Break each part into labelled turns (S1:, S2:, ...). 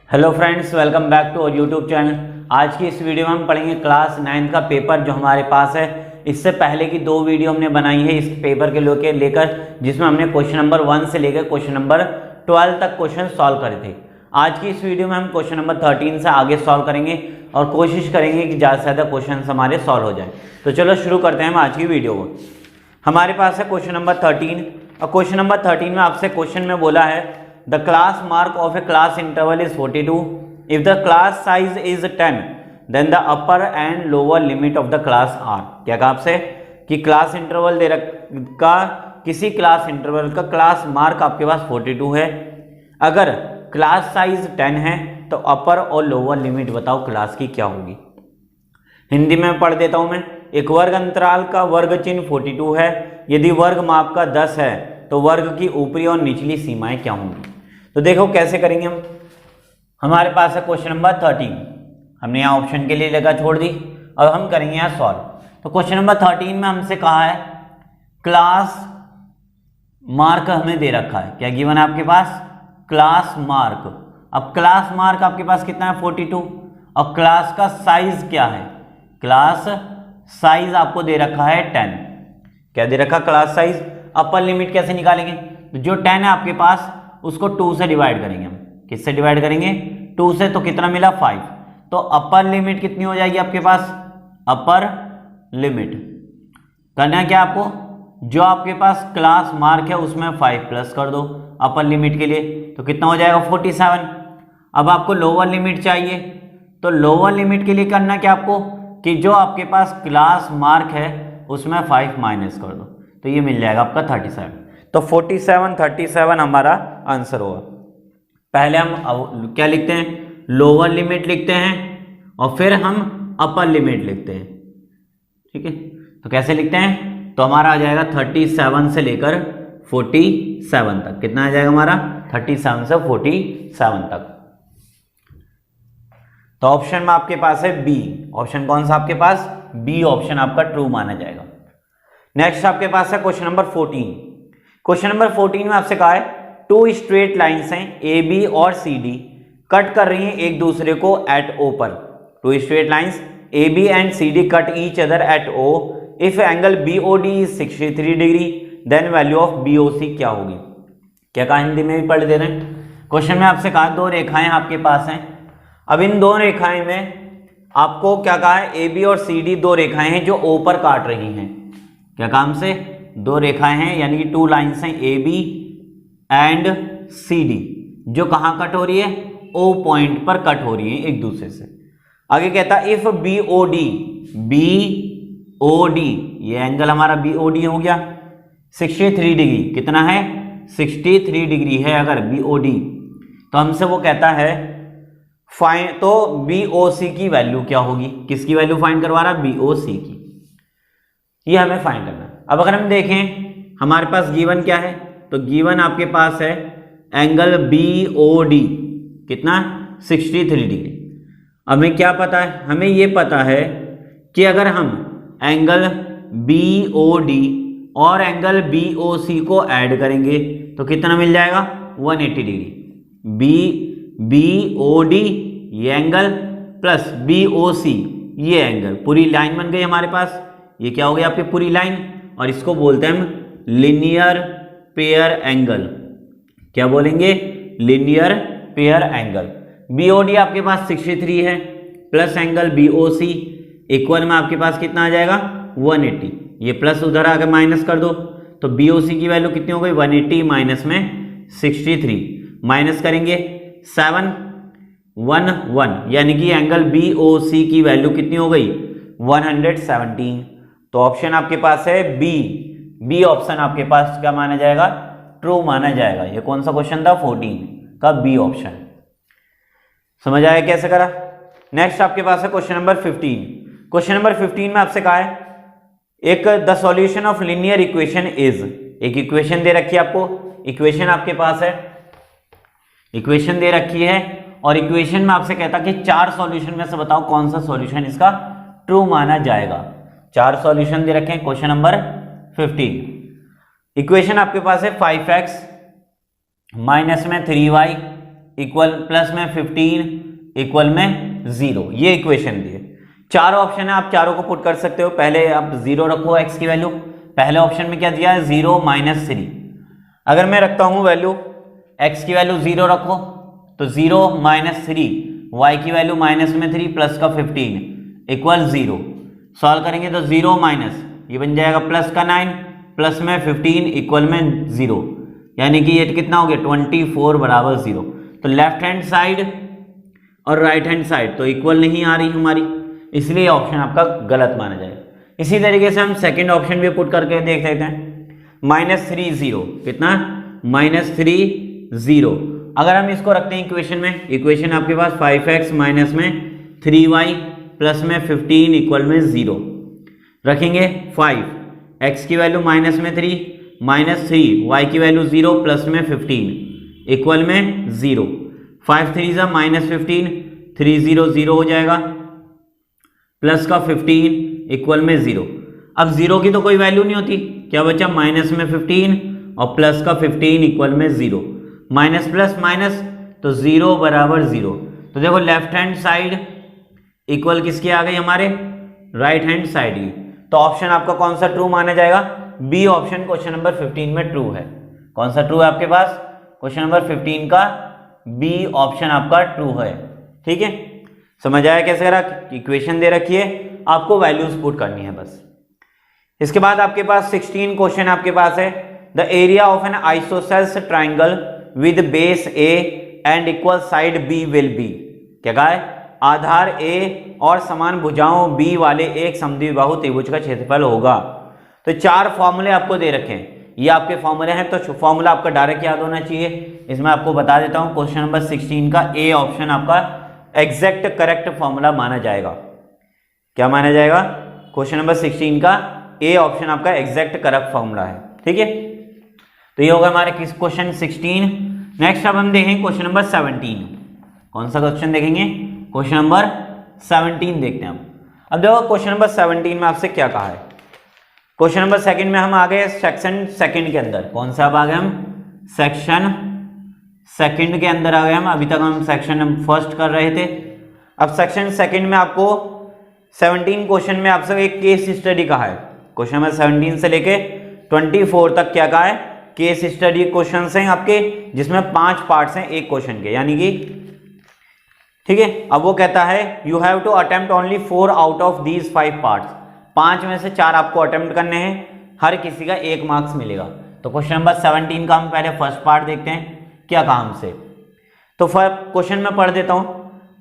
S1: Hello friends, welcome back to our YouTube channel. आज की इस वीडियो में हम पढ़ेंगे क्लास 9 का पेपर जो हमारे पास है। इससे पहले की दो वीडियो हमने बनाई है इस पेपर के लेकर, जिसमें हमने क्वेश्चन नंबर 1 से लेकर क्वेश्चन नंबर 12 तक क्वेश्चन सॉल्व करे थे। आज की इस वीडियो में हम क्वेश्चन नंबर 13 से आगे सॉल्व करेंगे और कोशिश करेंगे कि ज़्यादा से ज़्यादा क्वेश्चन हमारे सॉल्व हो जाए। तो चलो शुरू करते हैं हम आज की वीडियो को। हमारे पास है क्वेश्चन नंबर 13 और क्वेश्चन नंबर 13 में आपसे क्वेश्चन में बोला है the class mark of a class interval is 42. If the class size is 10, then the upper and lower limit of the class are। क्या कहा आपसे कि क्लास इंटरवल दे रखा, किसी क्लास इंटरवल का क्लास मार्क आपके पास 42 है। अगर क्लास साइज 10 है तो अपर और लोअर लिमिट बताओ क्लास की क्या होगी। हिंदी में पढ़ देता हूं मैं। एक वर्ग अंतराल का वर्ग चिन्ह 42 है। यदि वर्ग माप का 10 है तो वर्ग की ऊपरी और निचली सीमाएं क्या होंगी। तो देखो कैसे करेंगे हम। हमारे पास है क्वेश्चन नंबर 13, हमने यहाँ ऑप्शन के लिए जगह छोड़ दी और हम करेंगे यहाँ सॉल्व। तो क्वेश्चन नंबर 13 में हमसे कहा है क्लास मार्क हमें दे रखा है। क्या गिवन है आपके पास? Class mark. अब क्लास मार्क आपके पास कितना है? 42। और क्लास का साइज क्या है? क्लास साइज आपको दे रखा है 10। क्या दे रखा? Class size. अपर लिमिट कैसे निकालेंगे? तो जो 10 है आपके पास उसको 2 से डिवाइड करेंगे हम। किससे डिवाइड करेंगे? 2 से। तो कितना मिला? 5। तो अपर लिमिट कितनी हो जाएगी आपके पास? अपर लिमिट करना है क्या आपको? जो आपके पास क्लास मार्क है उसमें 5 प्लस कर दो अपर लिमिट के लिए, तो कितना हो जाएगा? 47। अब आपको लोअर लिमिट चाहिए, तो लोअर लिमिट के लिए करना क्या आपको कि जो आपके पास क्लास मार्क है उसमें 5 माइनस कर दो, तो ये मिल जाएगा आपका 37। तो 47 हमारा आंसर होगा। पहले हम क्या लिखते हैं? लोअर लिमिट लिखते हैं और फिर हम अपर लिमिट लिखते हैं। ठीक है, तो कैसे लिखते हैं? तो हमारा आ जाएगा 37 से लेकर 47 तक। कितना आ जाएगा हमारा? 37 से 47 तक। तो ऑप्शन में आपके पास है बी। ऑप्शन कौन सा आपके पास? बी ऑप्शन आपका ट्रू माना जाएगा। नेक्स्ट आपके पास है क्वेश्चन नंबर 14। क्वेश्चन नंबर 14 में आपसे कहा है 2 स्ट्रेट लाइन्स हैं ए बी और सी डी, कट कर रही हैं एक दूसरे को एट ओ पर। 2 straight lines A B and C D cut each other at O. If angle B O D is 63 degree then value of B O C क्या होगी। क्या कहा? हिंदी में भी पढ़ दे रहे हैं। क्वेश्चन में आपसे कहा 2 रेखाएं आपके पास हैं। अब इन 2 रेखाएं में आपको क्या कहा है? ए बी और सी डी 2 रेखाएं हैं जो ओ पर काट रही हैं। क्या काम से? 2 रेखाएं हैं यानी कि 2 लाइन्स हैं A B and C D, जो कहां कट हो रही है? ओ पॉइंट पर कट हो रही है एक दूसरे से। आगे कहता है इफ बी ओ डी, ये एंगल हमारा बी ओ डी हो गया 63 डिग्री। कितना है? 63 डिग्री है अगर बी ओ डी। तो हमसे वो कहता है फाइंड, तो बी ओ सी की वैल्यू क्या होगी। किसकी वैल्यू फाइंड करवा रहा? बी ओ सी की। ये हमें फाइंड करना है। अब अगर हम देखें हमारे पास गिवन क्या है, तो गिवन आपके पास है एंगल बी ओ डी। कितना? 63 डिग्री। हमें क्या पता है? हमें ये पता है कि अगर हम एंगल बी ओ डी और एंगल बी ओ सी को ऐड करेंगे तो कितना मिल जाएगा? 180 डिग्री। बी ओ डी ये एंगल प्लस बी ओ सी ये एंगल, पूरी लाइन बन गई हमारे पास। ये क्या हो गया आपकी पूरी लाइन, और इसको बोलते हैं हम लीनियर पेयर एंगल। क्या बोलेंगे? Linear pair angle. बीओडी आपके पास 63 है प्लस एंगल बीओसी इक्वल में आपके पास कितना आ जाएगा? 180। ये प्लस उधर आकर माइनस कर दो, तो बीओसी की वैल्यू कितनी हो गई? 180 माइनस में 63। माइनस करेंगे 711 यानी कि एंगल बीओसी की वैल्यू कितनी हो गई? 117। तो ऑप्शन आपके पास है बी ऑप्शन आपके पास क्या माना जाएगा? ट्रू माना जाएगा। ये कौन सा क्वेश्चन था? 14 का बी ऑप्शन। समझ आया कैसे करा? नेक्स्ट आपके पास है क्वेश्चन नंबर 15। क्वेश्चन नंबर 15 में आपसे कहा है एक the solution of linear equation is. एक इक्वेशन दे रखी है आपको, इक्वेशन आपके पास है, इक्वेशन दे रखी है और इक्वेशन में आपसे कहता कि 4 सॉल्यूशन में से बताओ कौन सा सॉल्यूशन इसका ट्रू माना जाएगा। 4 सॉल्यूशन दे रखे हैं क्वेश्चन नंबर 15। इक्वेशन आपके पास है 5x माइनस में 3y इक्वल प्लस में 15 इक्वल में 0, ये इक्वेशन दी है। चारों ऑप्शन है, आप चारों को पुट कर सकते हो। पहले आप 0 रखो x की वैल्यू, पहले ऑप्शन में क्या दिया है 0 - 3। अगर मैं रखता हूं वैल्यू x की वैल्यू 0 रखो तो 0 - 3, y की वैल्यू -3 प्लस का 15 इक्वल 0। सॉल्व करेंगे तो 0 माइनस ये बन जाएगा प्लस का 9 प्लस में 15 इक्वल में 0, यानी कि ये कितना हो गया 24 बराबर 0। तो लेफ्ट हैंड साइड और राइट हैंड साइड तो इक्वल नहीं आ रही हमारी, इसलिए ऑप्शन आपका गलत माना जाएगा। इसी तरीके से हम सेकंड ऑप्शन भी पुट करके देख लेते हैं। -3 0 कितना -3 0। अगर हम इसको रखते हैं इक्वेशन में, इक्वेशन आपके पास 5x माइनस में 3y प्लस में 15 इक्वल में 0 रखेंगे। 5 x की वैल्यू माइनस में 3 -3 y की वैल्यू 0 प्लस में 15 इक्वल में 0। 5 3 -15 3 0 0 हो जाएगा प्लस का 15 इक्वल में 0। अब 0 की तो कोई वैल्यू नहीं होती, क्या बचा माइनस में 15 और प्लस का 15 इक्वल में 0। माइनस प्लस माइनस तो 0 बराबर 0। तो देखो लेफ्ट हैंड साइड इक्वल किसकी आ गई हमारे राइट हैंड साइड की। तो ऑप्शन आपका कौन सा ट्रू माना जाएगा, बी ऑप्शन क्वेश्चन नंबर 15 में ट्रू है। कौन सा ट्रू है आपके पास, क्वेश्चन नंबर 15 का बी ऑप्शन आपका ट्रू है। ठीक है, समझ आया कैसे करा, इक्वेशन दे रखी है, आपको वैल्यूज पुट करनी है बस। इसके बाद आपके पास 16 क्वेश्चन आपके पास है। The area of an isosceles triangle with base A and equal side B will be, क्या कहा है, आधार ए और समान भुजाओं बी वाले एक समद्विबाहु त्रिभुज का क्षेत्रफल होगा। तो 4 फॉर्मूले आपको दे रखे हैं, ये आपके फॉर्मूले हैं, तो फॉर्मूला आपका डायरेक्ट याद होना चाहिए। इसमें आपको बता देता हूं, क्वेश्चन नंबर 16 का ए ऑप्शन आपका एग्जैक्ट करेक्ट फॉर्मूला माना जाएगा। क्या माना जाएगा, क्वेश्चन नंबर 16 का ए ऑप्शन आपका एग्जैक्ट करेक्ट फॉर्मूला है। ठीक है, तो ये होगा हमारे किस क्वेश्चन 16। नेक्स्ट अब हम देखेंगे क्वेश्चन नंबर 17। कौन सा क्वेश्चन देखेंगे, क्वेश्चन नंबर 17 देखते हैं हम। अब देखो क्वेश्चन नंबर 17 में आपसे क्या कहा है। क्वेश्चन नंबर सेकंड में हम आ गए सेक्शन सेकंड के अंदर। कौन सा अब आ गए हम, सेक्शन सेकंड के अंदर आ गए हम। अभी तक हम सेक्शन फर्स्ट कर रहे थे, अब सेक्शन सेकंड में आपको 17 क्वेश्चन में आपसे एक केस स्टडी कहा है। क्वेश्चन नंबर 17 से लेके 24 तक क्या कहा है, केस स्टडी क्वेश्चन हैं आपके, जिसमें 5 पार्ट्स हैं एक क्वेश्चन के, यानी कि ठीक है। अब वो कहता है you have to attempt only 4 out of these 5 parts, 5 में से 4 आपको अटेम्प्ट करने हैं, हर किसी का 1 मार्क्स मिलेगा। तो क्वेश्चन नंबर 17 का हम पहले फर्स्ट पार्ट देखते हैं, क्या कहा हमसे। तो क्वेश्चन में पढ़ देता हूं,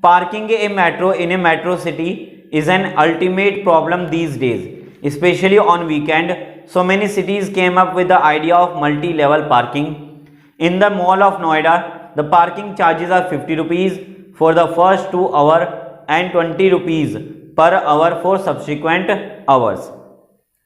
S1: parking A metro in A metro city is an ultimate problem these days, specially on weekend. So many cities came up with the idea of multi-level parking. In the mall of Noida, the parking charges are 50 rupees for the first 2 hours and 20 rupees per hour for subsequent hours.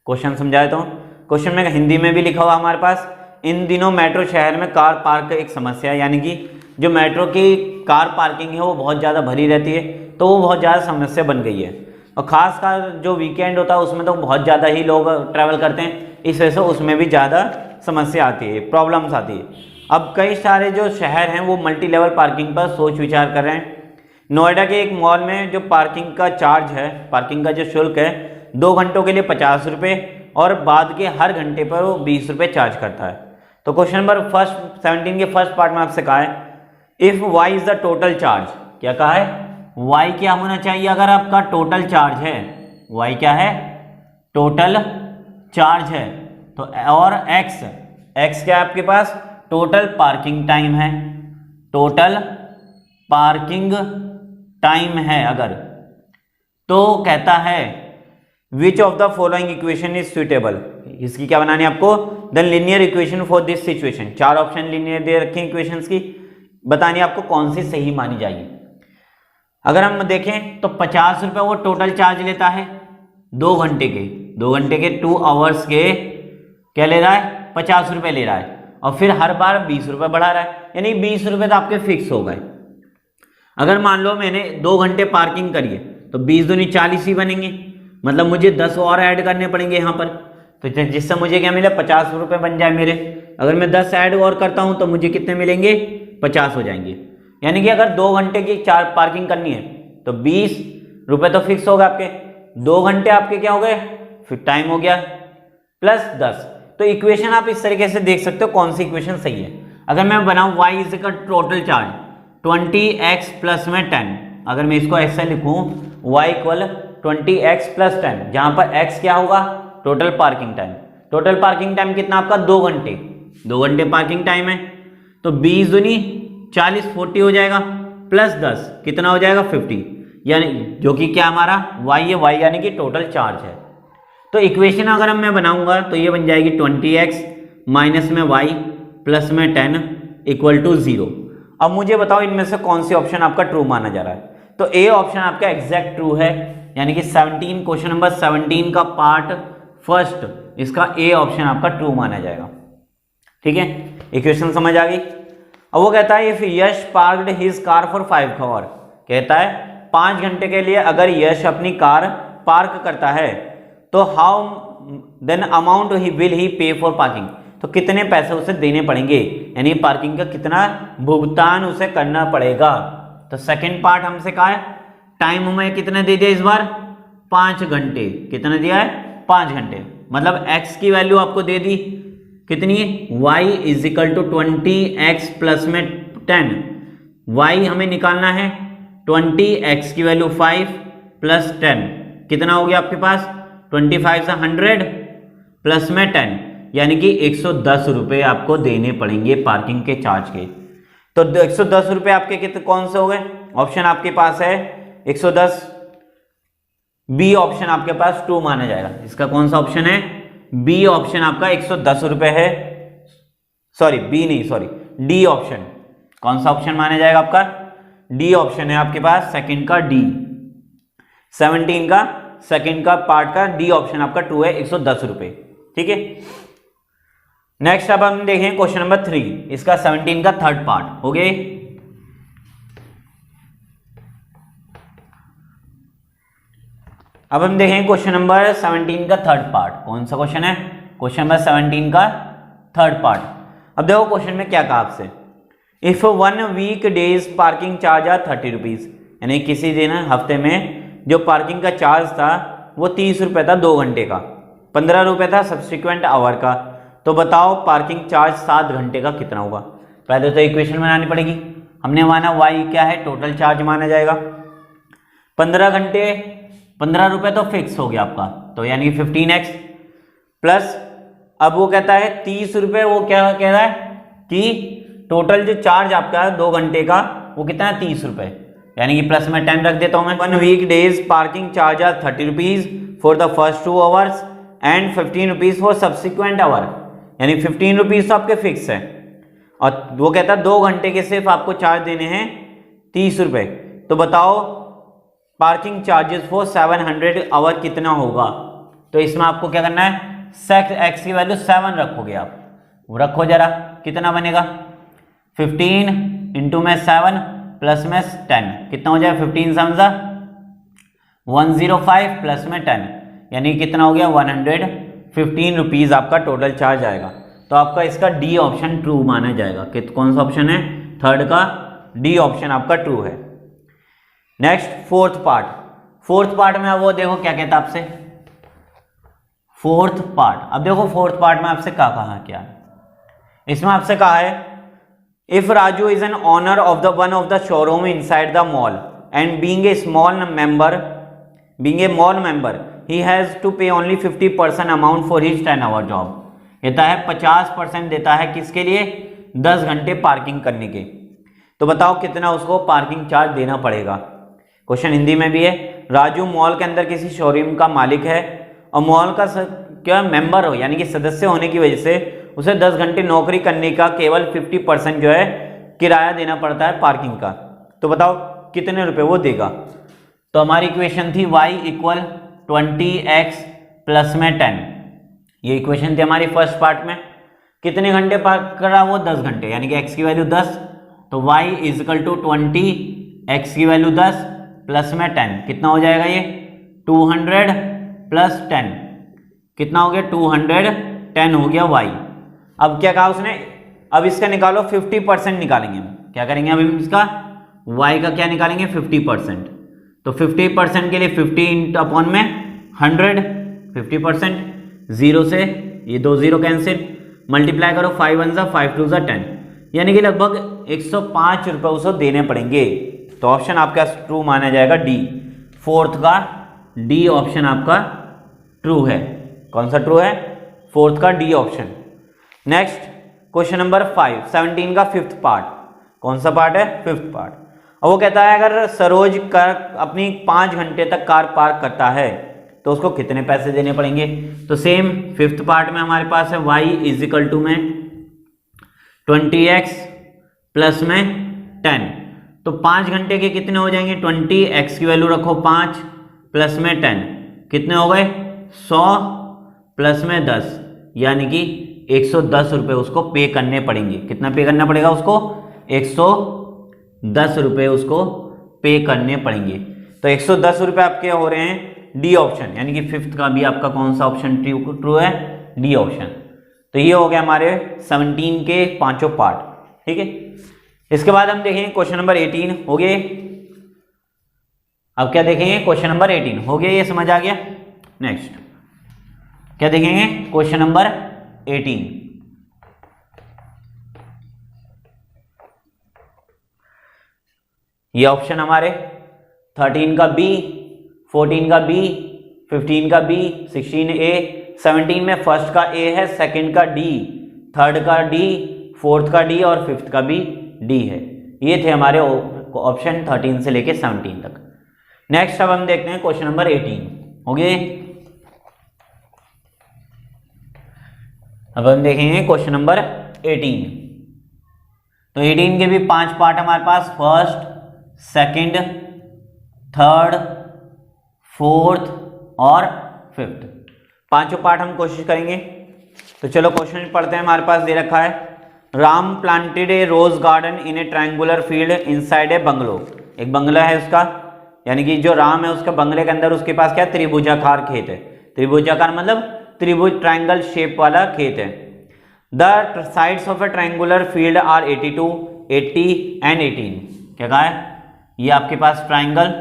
S1: Question समझा देता हूँ। Question में हिंदी में भी लिखा हुआ हमारे पास, इन दिनों मेट्रो शहर में कार पार्क एक समस्या है, यानी कि जो मेट्रो की कार पार्किंग है वो बहुत ज़्यादा भरी रहती है, तो वो बहुत ज़्यादा समस्या बन गई है। और खासकर जो वीकेंड होता है उसमें तो बहुत ज़्यादा ही लोग ट्रैवल करते हैं, इस वजह से उसमें भी ज़्यादा समस्या आती है, प्रॉब्लम्स आती है। अब कई सारे जो शहर हैं वो मल्टी लेवल पार्किंग पर सोच विचार कर रहे हैं। नोएडा के एक मॉल में जो पार्किंग का चार्ज है, पार्किंग का जो शुल्क है, 2 घंटों के लिए 50 रुपये और बाद के हर घंटे पर वो 20 रुपये चार्ज करता है। तो क्वेश्चन नंबर 17 के फर्स्ट पार्ट में आपसे कहा है if Y is the total charge, क्या कहा है, y क्या होना चाहिए अगर आपका टोटल चार्ज है, y क्या है, टोटल चार्ज है, तो और x क्या है आपके पास, टोटल पार्किंग टाइम है, टोटल पार्किंग टाइम है अगर, तो कहता है which of the following equation is suitable, इसकी क्या बनानी है आपको, the linear equation for this situation. 4 option linear दे रखे हैं इक्वेशंस की, बतानी आपको कौन सी सही मानी जाएगी। अगर हम देखें तो 50 रुपये वो टोटल चार्ज लेता है 2 घंटे के, 2 घंटे के 2 आवर्स के क्या ले रहा है, 50 रुपये ले रहा है, और फिर हर बार 20 रुपये बढ़ा रहा है, यानी 20 रुपये तो आपके फिक्स हो गए। अगर मान लो मैंने 2 घंटे पार्किंग करी है तो 20 दूनी 40 ही बनेंगे, मतलब मुझे 10 और ऐड करने पड़ेंगे यहाँ पर, तो जिससे मुझे क्या मिले, 50 रुपये बन जाए मेरे। अगर मैं 10 ऐड और करता हूँ तो मुझे कितने मिलेंगे, 50 हो जाएंगे। यानी कि अगर 2 घंटे की चार पार्किंग करनी है तो 20 रुपए तो फिक्स होगा आपके, 2 घंटे आपके क्या हो गए, फिर टाइम हो गया प्लस 10। तो इक्वेशन आप इस तरीके से देख सकते हो कौन सी इक्वेशन सही है। अगर मैं बनाऊं y is equal total charge 20x plus में 10, अगर मैं इसको ऐसे लिखूं y इक्वल 20x प्लस 10, जहां पर x क्या होगा, total parking time. Total parking time कितना आपका, 2 घंटे, 2 घंटे पार्किंग टाइम है, तो 20 दूनी 40 40 हो जाएगा, प्लस 10 कितना हो जाएगा 50, यानी जो कि क्या हमारा y है, y यानी कि टोटल चार्ज है। तो इक्वेशन अगर मैं बनाऊंगा तो ये बन जाएगी 20x माइनस में y प्लस में 10 इक्वल टू 0। अब मुझे बताओ इनमें से कौन सी ऑप्शन आपका ट्रू माना जा रहा है। तो ए ऑप्शन आपका एग्जैक्ट ट्रू है, यानी कि 17 क्वेश्चन नंबर 17 का पार्ट फर्स्ट, इसका ए ऑप्शन आपका ट्रू माना जाएगा। ठीक है, इक्वेशन समझ आ गई। अब वो कहता है if Yash parked his car for 5 hour, कहता है 5 घंटे के लिए अगर यश अपनी कार पार्क करता है तो how then amount he will he pay for parking, तो कितने पैसे उसे देने पड़ेंगे, यानी पार्किंग का कितना भुगतान उसे करना पड़ेगा। तो सेकंड पार्ट हमसे कहा है टाइम हमें कितने दे दिया इस बार, 5 घंटे, कितना दिया है 5 घंटे, मतलब x की वैल्यू आपको दे दी कितनी है, y is equal to 20x plus में 10, y हमें निकालना है 20x की वैल्यू 5 प्लस 10 कितना हो गया आपके पास 25 से 100 प्लस में 10, यानी कि 110 रुपए आपको देने पड़ेंगे पार्किंग के चार्ज के। तो 110 रुपए आपके कितने कौन से हो गए, ऑप्शन आपके पास है 110, बी ऑप्शन आपके पास ट्रू माना जाएगा। इसका कौन सा ऑप्शन है, बी ऑप्शन आपका 110 रुपए है, सॉरी बी नहीं सॉरी डी ऑप्शन, कौन सा ऑप्शन माना जाएगा आपका, डी ऑप्शन है आपके पास सेकंड का डी, 17 का सेकंड का पार्ट का डी ऑप्शन आपका ट्रू है 110 रुपए। ठीक है, नेक्स्ट अब हम देखें क्वेश्चन नंबर 3, इसका 17 का थर्ड पार्ट हो गए। अब हम देखें क्वेश्चन नंबर 17 का थर्ड पार्ट, कौन सा क्वेश्चन है, क्वेश्चन नंबर 17 का थर्ड पार्ट। अब देखो क्वेश्चन में क्या कहा आपसे, if 1 week days parking charge are 30 rupees, यानी किसी दिन हफ्ते में जो पार्किंग का चार्ज था वो 30 रुपए था 2 घंटे का, 15 रुपए था सब्सिक्वेंट आवर का, तो बताओ पार्किंग चार्ज 7 घंटे का कितना होगा। पहले तो इक्वेशन बनानी पड़ेगी, हमने माना y क्या है टोटल चार्ज माना जाएगा, 15 घंटे 15 रुपए तो फिक्स हो गया आपका, तो यानी 15x प्लस अब वो कहता है 30 रुपए, वो क्या कह रहा है कि टोटल जो चार्ज आपका है 2 घंटे का वो कितना है 30 रुपए, यानी कि प्लस में 10 रख देता हूं मैं। 1 week days parking charge are 30 rupees for the first 2 hours and 15 rupees for subsequent hour, यानी 15 रुपीज तो आपके फिक्स है, और वो कहता है 2 घंटे के सिर्फ आपको चार्ज देने हैं 30 रुपए, तो बताओ पार्किंग चार्जेस फॉर 700 आवर कितना होगा। तो इसमें आपको क्या करना है, सेक्स एक्स की वैल्यू 7 रखोगे आप, रखो जरा कितना बनेगा 15 इंटू में 7 प्लस में 10 कितना हो जाएगा 15 समझा 105 प्लस में 10, यानी कितना हो गया 115 रुपीज आपका टोटल चार्ज आएगा। तो आपका इसका डी ऑप्शन ट्रू माना जाएगा। कौन सा ऑप्शन है, थर्ड का डी ऑप्शन आपका ट्रू है। Next fourth part, fourth part में अब वो देखो क्या कहता है आपसे, फोर्थ पार्ट। अब देखो फोर्थ पार्ट में आपसे क्या कहा, क्या इसमें आपसे कहा है if Raju is an owner of the one of the showroom inside the mall and being a mall member he has to pay only 50% amount for his 10 hour job। देता है 50% देता है किसके लिए, 10 घंटे पार्किंग करने के, तो बताओ कितना उसको पार्किंग चार्ज देना पड़ेगा। क्वेश्चन हिंदी में भी है, राजू मॉल के अंदर किसी शोरूम का मालिक है और मॉल का क्या मेंबर हो यानी कि सदस्य होने की वजह से उसे 10 घंटे नौकरी करने का केवल 50% जो है किराया देना पड़ता है पार्किंग का, तो बताओ कितने रुपए वो देगा। तो हमारी इक्वेशन थी y इक्वल 20x प्लस में 10, ये इक्वेशन थी हमारी फर्स्ट पार्ट में। कितने घंटे पार्क करा वो 10 घंटे, यानी कि x की वैल्यू 10, तो y is equal to 20 x की वैल्यू 10 प्लस में 10 कितना हो जाएगा ये 200 प्लस 10 कितना हो गया 210 हो गया y। अब क्या कहा उसने, अब इसका निकालो 50% निकालेंगे हम, क्या करेंगे अब इसका y का क्या निकालेंगे 50%। तो 50% के लिए 50 अपॉन में 100, 50%, 0 से ये 2 0 कैंसिल, मल्टीप्लाई करो 5 1 5 2 10, यानी कि लगभग 105 रुपये उसको देने पड़ेंगे। तो ऑप्शन आपका ट्रू माना जाएगा डी, फोर्थ का डी ऑप्शन आपका ट्रू है। कौन सा ट्रू है? फोर्थ का D option. Next question number 5, 17 का फिफ्थ पार्ट। कौन सा पार्ट है? Fifth part. और वो कहता है अगर सरोज कार अपनी 5 घंटे तक कार पार्क करता है तो उसको कितने पैसे देने पड़ेंगे? तो सेम फिफ्थ पार्ट में हमारे पास है y इज इक्वल टू में 20x प्लस में 10। तो 5 घंटे के कितने हो जाएंगे? 20x की वैल्यू रखो 5 प्लस में 10, कितने हो गए? 100 प्लस में 10, यानी कि 110 रुपये उसको पे करने पड़ेंगे। कितना पे करना पड़ेगा उसको? 110 रुपये उसको पे करने पड़ेंगे। तो 110 रुपये आपके हो रहे हैं डी ऑप्शन, यानी कि फिफ्थ का भी आपका कौन सा ऑप्शन ट्रू है? D option. तो ये हो गया हमारे 17 के पांचों पार्ट। ठीक है, इसके बाद हम देखेंगे क्वेश्चन नंबर 18 हो गए। अब क्या देखेंगे? क्वेश्चन नंबर 18 हो गया, ये समझ आ गया। नेक्स्ट क्या देखेंगे? Question number 18। ये ऑप्शन हमारे 13 का बी, 14 का बी, 15 का बी, 16 ए, 17 में फर्स्ट का ए है, सेकंड का डी, थर्ड का डी, फोर्थ का डी और फिफ्थ का भी डी है। ये थे हमारे ऑप्शन 13 से लेके 17 तक। नेक्स्ट अब हम देखते हैं क्वेश्चन नंबर 18 हो गए। अब हम देखेंगे क्वेश्चन नंबर 18। तो 18 के भी 5 पार्ट हमारे पास, फर्स्ट, सेकंड, थर्ड, फोर्थ और फिफ्थ, पांचों पार्ट हम कोशिश करेंगे। तो चलो क्वेश्चन पढ़ते हैं। हमारे पास दे रखा है Ram planted a rose garden in a triangular field inside a bungalow. एक बंगला है उसका, यानी कि जो राम है उसके बंगले के अंदर उसके पास क्या है? त्रिभुजाकार खेत है। त्रिभुजाकार मतलब त्रिभुज, ट्रायंगल शेप वाला खेत है। The sides of a triangular field are 82, 80 and 18। क्या कहा है? ये आपके पास ट्रायंगल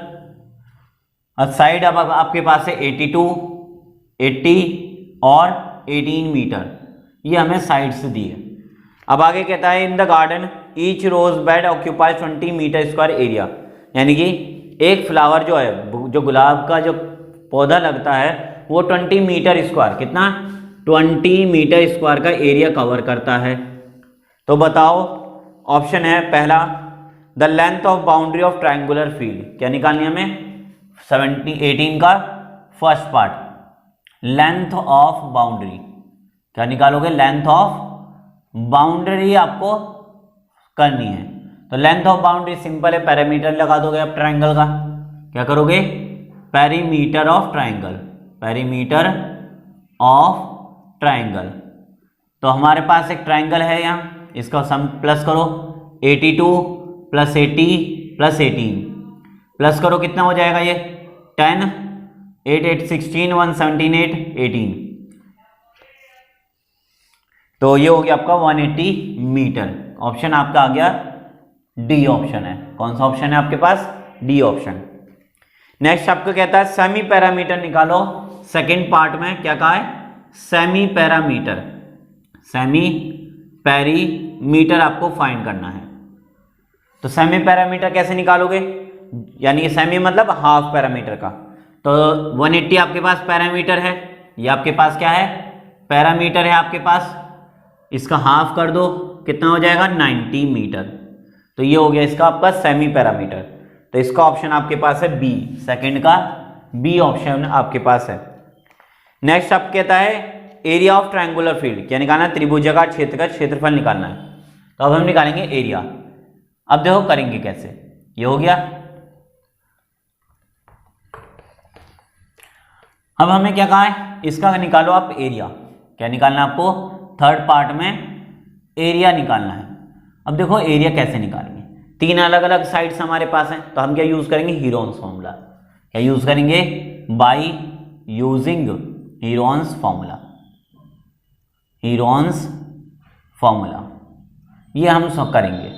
S1: और साइड अब आपके पास है 82, 80 और 18 मीटर, ये हमें साइड से दी है। अब आगे कहता है in the garden each rose bed occupy 20 metre square area, यानी कि एक फ्लावर जो है, जो गुलाब का जो पौधा लगता है वो 20 मीटर स्क्वायर, कितना? 20 मीटर स्क्वायर का एरिया कवर करता है। तो बताओ, ऑप्शन है पहला the length of boundary of triangular field. क्या निकालनी है हमें? 18 का first part, length of boundary. क्या निकालोगे? लेंथ ऑफ बाउंड्री आपको करनी है। तो लेंथ ऑफ बाउंड्री सिंपल है, पैरामीटर लगा दोगे आप ट्रायंगल का। क्या करोगे? Perimeter of triangle, perimeter of triangle. तो हमारे पास एक ट्रायंगल है यहाँ, इसका सम प्लस करो, 82 प्लस 80 प्लस 18 प्लस करो, कितना हो जाएगा ये? 10, 8 8 16, 178, 18। तो ये हो गया आपका 180 मीटर। ऑप्शन आपका आ गया डी ऑप्शन है। कौन सा ऑप्शन है आपके पास? D option. नेक्स्ट आपको कहता है सेमी पैरामीटर निकालो। सेकंड पार्ट में क्या कहा है? सेमी पैरामीटर, सेमी पैरीमीटर आपको फाइंड करना है। तो सेमी पैरामीटर कैसे निकालोगे? यानी कि सेमी मतलब हाफ पैरामीटर का। तो 180 आपके पास पैरामीटर है, ये आपके पास क्या है? पैरामीटर है आपके पास, इसका हाफ कर दो, कितना हो जाएगा? 90 मीटर। तो ये हो गया इसका आपका सेमी पैरामीटर। तो इसका ऑप्शन आपके पास है बी, सेकंड का बी ऑप्शन आपके पास है। नेक्स्ट आप कहता है एरिया ऑफ ट्रायंगुलर फील्ड। क्या निकालना है? त्रिभुजाकार क्षेत्र का क्षेत्रफल निकालना है। तो अब हम निकालेंगे एरिया। अब देखो करेंगे कैसे। ये हो गया। अब हमें क्या कहा है? इसका निकालो आप एरिया। क्या निकालना है आपको? थर्ड पार्ट में एरिया निकालना है। अब देखो एरिया कैसे निकालेंगे। 3 अलग अलग साइड्स हमारे पास हैं, तो हम क्या यूज करेंगे? Heron's formula. क्या यूज करेंगे? By using Heron's formula, Heron's formula ये हम सब करेंगे।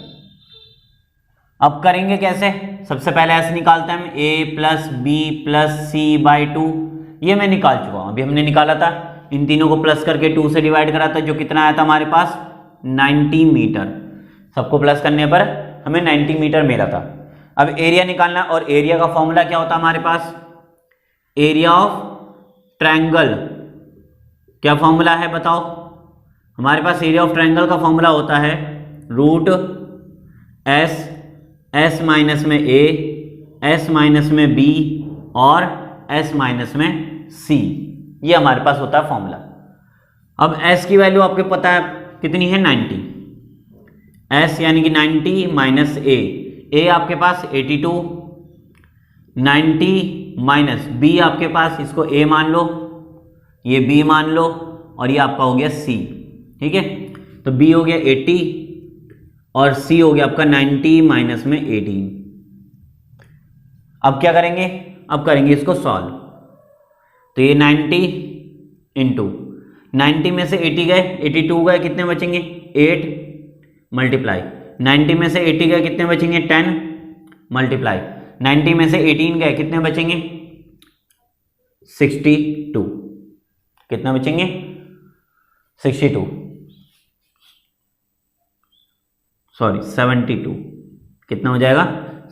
S1: अब करेंगे कैसे, सबसे पहले ऐसे निकालते हैं हम a plus B plus C by 2, ये मैं निकाल चुका हूं, अभी हमने निकाला था, इन तीनों को प्लस करके 2 से डिवाइड करा था, जो कितना आया था हमारे पास 90 मीटर, सबको प्लस करने पर हमें 90 मीटर मिला था। अब एरिया निकालना, और एरिया का फॉर्मूला क्या होता है हमारे पास, एरिया ऑफ ट्रायंगल, क्या फॉर्मूला है बताओ, हमारे पास एरिया ऑफ ट्रायंगल का फॉर्मूला होता है रूट एस, एस माइनस में ए, एस माइनस में बी और एस माइनस में सी, ये हमारे पास होता है फॉर्मूला। अब एस की वैल्यू आपको पता है कितनी है 90, एस यानी कि 90 माइनस ए आपके पास 82, 90 माइनस बी आपके पास, इसको ए मान लो, ये बी मान लो, और ये आपका हो गया सी, ठीक है। तो बी हो गया 80 और सी हो गया आपका 90 माइनस में 18। अब क्या करेंगे, अब करेंगे इसको सॉल्व, तो ये 90 इंटू 90 में से 80 गए, 82 गए, कितने बचेंगे 8 मल्टीप्लाई 90 में से 80 गए, कितने बचेंगे 10 मल्टीप्लाई 90 में से 18 गए, कितने बचेंगे 62, कितने बचेंगे 62, सॉरी 72, कितना हो जाएगा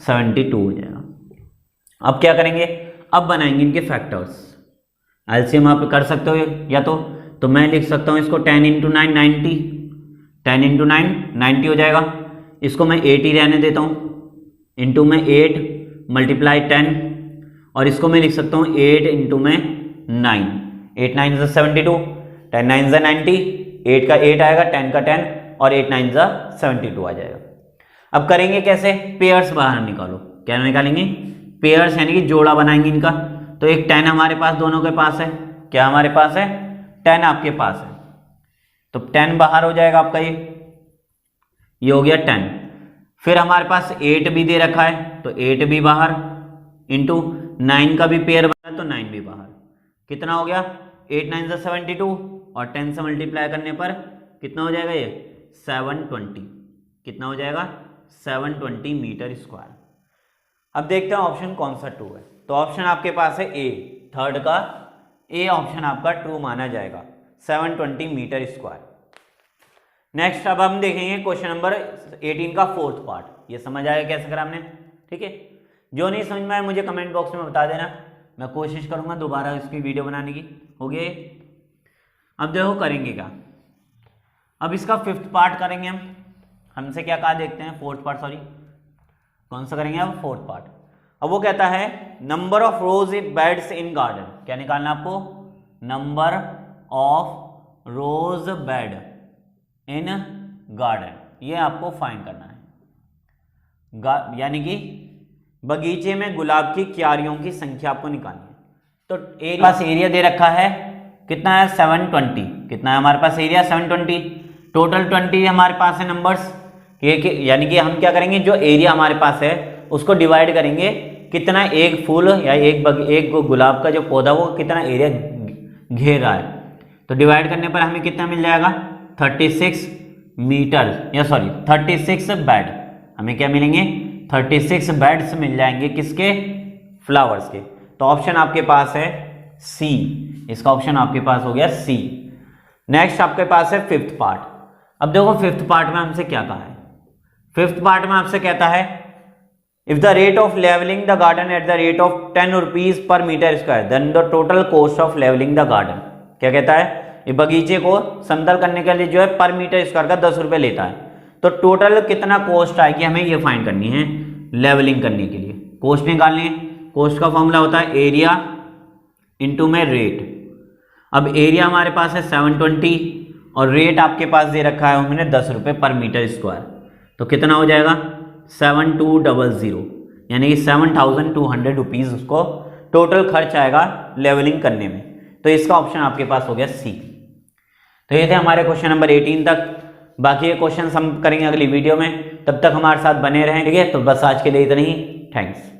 S1: 72 हो जाएगा। अब क्या करेंगे, अब बनाएंगे इनके फैक्टर्स, एलसीएम आप कर सकते हो या तो मैं लिख सकता हूं इसको 10 इंटू 9 90, 10 इंटू 9 90 हो जाएगा, इसको मैं 80 रहने देता हूं, इंटू में 8 मल्टीप्लाई 10, और इसको मैं लिख सकता हूं 8 इंटू में 9, 8 9 ज़ा 72, 10 9 ज़ा 90, 8 का 8 आएगा, 10 का 10 और 8 9 ज़ा 72 आ जाएगा। अब करेंगे कैसे, पेयर्स बाहर निकालो, क्या निकालेंगे पेयर्स, यानी कि जोड़ा बनाएंगे इनका। तो एक 10 हमारे पास दोनों के पास है, क्या हमारे पास है 10 आपके पास है, तो 10 बाहर हो जाएगा आपका, ये हो गया 10। फिर हमारे पास 8 भी दे रखा है, तो 8 भी बाहर, इंटू 9 का भी पेयर बना तो 9 भी बाहर, कितना हो गया 8 9 ज़ा 72 और 10 से मल्टीप्लाई करने पर कितना हो जाएगा ये 720, कितना हो जाएगा 720 मीटर स्क्वायर। अब देखते हैं ऑप्शन कौन सा ट्रू है, तो ऑप्शन आपके पास है ए, थर्ड का ए ऑप्शन आपका ट्रू माना जाएगा, 720 मीटर स्क्वायर। नेक्स्ट अब हम देखेंगे क्वेश्चन नंबर 18 का फोर्थ पार्ट, ये समझ आएगा कैसे करा हमने, ठीक है। जो नहीं समझ में आए मुझे कमेंट बॉक्स में बता देना, मैं कोशिश करूंगा दोबारा इसकी वीडियो बनाने की। हो गए, अब देखो करेंगे क्या, अब इसका फिफ्थ पार्ट करेंगे हम, हमसे क्या कहा देखते हैं, फोर्थ पार्ट, सॉरी कौन सा करेंगे अब फोर्थ पार्ट। अब वो कहता है number of rose beds in garden, क्या निकालना आपको, number of rose bed in garden, ये आपको फाइंड करना है, यानी कि बगीचे में गुलाब की क्यारियों की संख्या आपको निकालनी है। तो एरिया पास एरिया दे रखा है कितना है 720, कितना है हमारे पास एरिया 720, टोटल 20 हमारे पास है नंबर्स, यानी कि हम क्या करेंगे जो एरिया हमारे पास है उसको डिवाइड करेंगे, कितना एक फूल या एक गुलाब का जो पौधा वो कितना एरिया घेर रहा है, तो डिवाइड करने पर हमें कितना मिल जाएगा 36 मीटर, या सॉरी 36 बेड, हमें क्या मिलेंगे 36 बेड्स मिल जाएंगे, किसके, फ्लावर्स के। तो ऑप्शन आपके पास है सी, इसका ऑप्शन आपके पास हो गया सी। नेक्स्ट आपके पास है फिफ्थ पार्ट। अब देखो फिफ्थ पार्ट में हमसे क्या कहा है, फिफ्थ पार्ट में आपसे कहता है if the rate of levelling the garden at the rate of 10 rupees per metre square then the total cost of levelling the garden, क्या कहता है, ये बगीचे को समतल करने के लिए जो है पर मीटर स्क्वायर का 10 रुपये लेता है, तो टोटल कितना कॉस्ट आएगी हमें ये फाइंड करनी है लेवलिंग करने के लिए। कॉस्ट निकालनी है, कॉस्ट का फॉर्मूला होता है एरिया इंटू में रेट। अब एरिया हमारे पास है 720 और रेट आपके पास दे रखा है हमने 10 रुपये पर मीटर स्क्वायर, तो कितना हो जाएगा 7200, यानी कि 7200 रुपीज़ उसको टोटल खर्च आएगा लेवलिंग करने में, तो इसका ऑप्शन आपके पास हो गया सी। तो ये थे हमारे क्वेश्चन नंबर 18 तक, बाकी ये क्वेश्चन हम करेंगे अगली वीडियो में, तब तक हमारे साथ बने रहें, ठीक है। तो बस आज के लिए इतना ही, थैंक्स।